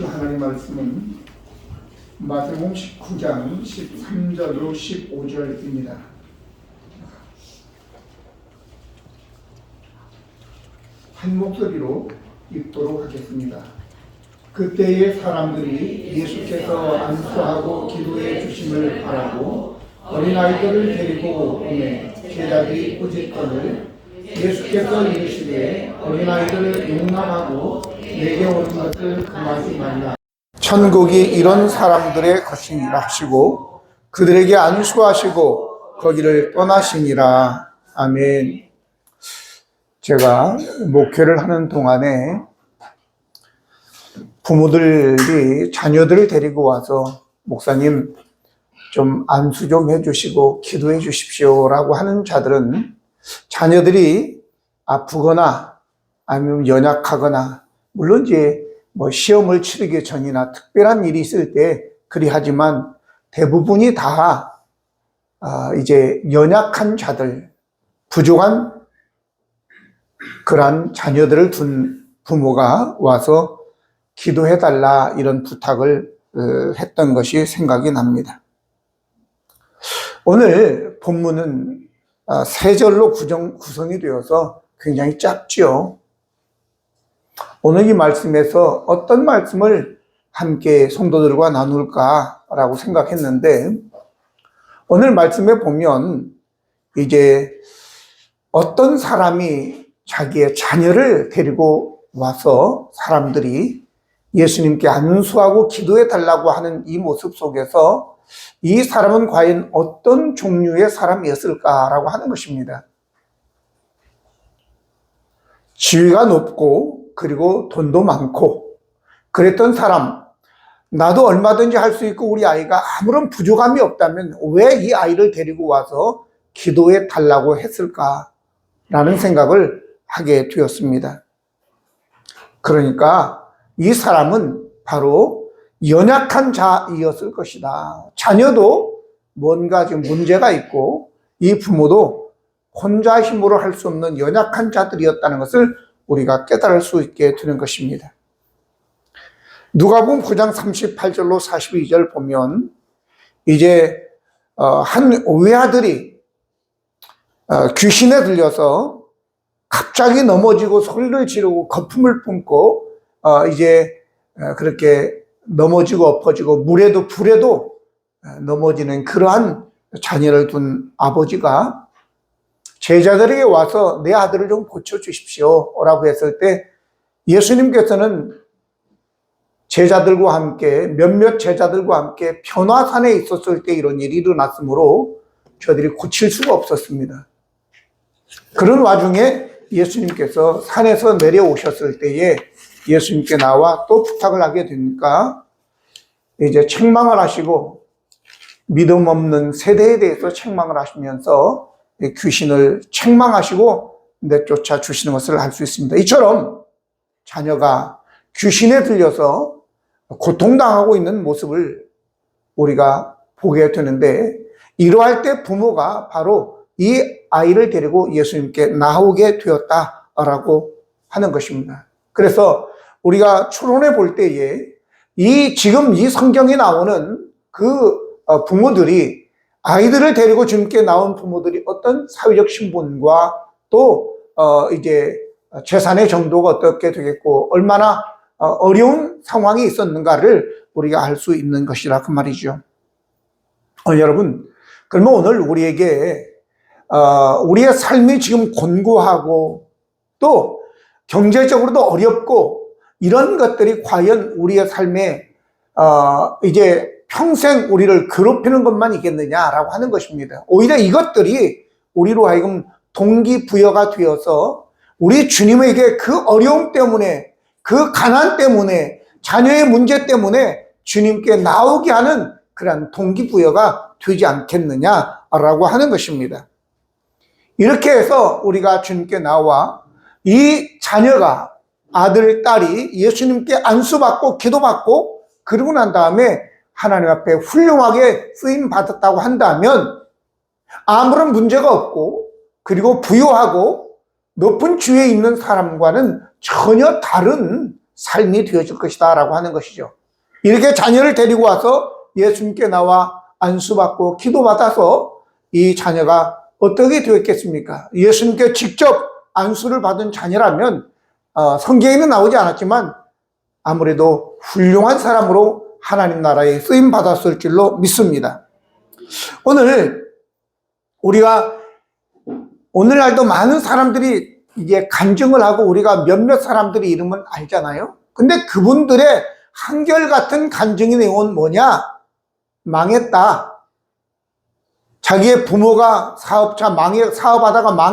주 하나님 말씀은 마태복음 19장 13절로 15절입니다. 한 목소리로 읽도록 하겠습니다. 그때의 사람들이 예수께서 안수하고 기도해 주심을 바라고 어린아이들을 데리고 오매 제자들이 꾸짖거늘 예수께서 이르시되 어린아이들을 용납하고 내게 오는 것을 금하지 말라. 천국이 이런 사람들의 것이니라 하시고 그들에게 안수하시고 거기를 떠나시니라. 아멘. 제가 목회를 하는 동안에 부모들이 자녀들을 데리고 와서 목사님 좀 안수 좀 해주시고 기도해 주십시오 라고 하는 자들은 자녀들이 아프거나 아니면 연약하거나 물론 이제 뭐 시험을 치르기 전이나 특별한 일이 있을 때 그리하지만 대부분이 다 이제 연약한 자들, 부족한 그러한 자녀들을 둔 부모가 와서 기도해달라 이런 부탁을 했던 것이 생각이 납니다. 오늘 본문은 세 절로 구성이 되어서 굉장히 짧죠. 오늘 이 말씀에서 어떤 말씀을 함께 성도들과 나눌까라고 생각했는데 오늘 말씀에 보면 이제 어떤 사람이 자기의 자녀를 데리고 와서 사람들이 예수님께 안수하고 기도해 달라고 하는 이 모습 속에서 이 사람은 과연 어떤 종류의 사람이었을까라고 하는 것입니다. 지위가 높고 그리고 돈도 많고 그랬던 사람, 나도 얼마든지 할 수 있고 우리 아이가 아무런 부족함이 없다면 왜 이 아이를 데리고 와서 기도해 달라고 했을까라는 생각을 하게 되었습니다. 그러니까 이 사람은 바로 연약한 자이었을 것이다. 자녀도 뭔가 지금 문제가 있고 이 부모도 혼자 힘으로 할 수 없는 연약한 자들이었다는 것을 우리가 깨달을 수 있게 되는 것입니다. 누가복음 9장 38절로 42절 보면 이제 한 외아들이 귀신에 들려서 갑자기 넘어지고 소리를 지르고 거품을 뿜고 이제 그렇게 넘어지고 엎어지고 물에도 불에도 넘어지는 그러한 자녀를 둔 아버지가 제자들에게 와서 내 아들을 좀 고쳐주십시오 라고 했을 때 예수님께서는 제자들과 함께 몇몇 제자들과 함께 변화산에 있었을 때 이런 일이 일어났으므로 저들이 고칠 수가 없었습니다. 그런 와중에 예수님께서 산에서 내려오셨을 때에 예수님께 나와 또 부탁을 하게 되니까 이제 책망을 하시고 믿음 없는 세대에 대해서 책망을 하시면서 귀신을 책망하시고 내쫓아 주시는 것을 알 수 있습니다. 이처럼 자녀가 귀신에 들려서 고통당하고 있는 모습을 우리가 보게 되는데 이러할 때 부모가 바로 이 아이를 데리고 예수님께 나오게 되었다라고 하는 것입니다. 그래서 우리가 추론해 볼 때에 지금 이 성경에 나오는 그 부모들이 아이들을 데리고 주님께 나온 부모들이 어떤 사회적 신분과 또 이제 재산의 정도가 어떻게 되겠고 얼마나 어려운 상황이 있었는가를 우리가 알 수 있는 것이라 그 말이죠. 여러분, 그러면 오늘 우리에게 우리의 삶이 지금 곤고하고 또 경제적으로도 어렵고 이런 것들이 과연 우리의 삶에 이제 평생 우리를 괴롭히는 것만 있겠느냐라고 하는 것입니다. 오히려 이것들이 우리로 하여금 동기부여가 되어서 우리 주님에게 그 어려움 때문에 그 가난 때문에 자녀의 문제 때문에 주님께 나오게 하는 그런 동기부여가 되지 않겠느냐라고 하는 것입니다. 이렇게 해서 우리가 주님께 나와 이 자녀가 아들, 딸이 예수님께 안수받고 기도받고 그러고 난 다음에 하나님 앞에 훌륭하게 쓰임받았다고 한다면 아무런 문제가 없고 그리고 부유하고 높은 지위에 있는 사람과는 전혀 다른 삶이 되어질 것이다 라고 하는 것이죠. 이렇게 자녀를 데리고 와서 예수님께 나와 안수받고 기도받아서 이 자녀가 어떻게 되었겠습니까? 예수님께 직접 안수를 받은 자녀라면 성경에는 나오지 않았지만 아무래도 훌륭한 사람으로 하나님 나라에 쓰임 받았을 줄로 믿습니다. 우리가 오늘날도 많은 사람들이 이제 간증을 하고 우리가 몇몇 사람들의 이름은 알잖아요. 근데 그분들의 한결같은 간증의 내용은 뭐냐? 망했다. 자기의 부모가 사업하다가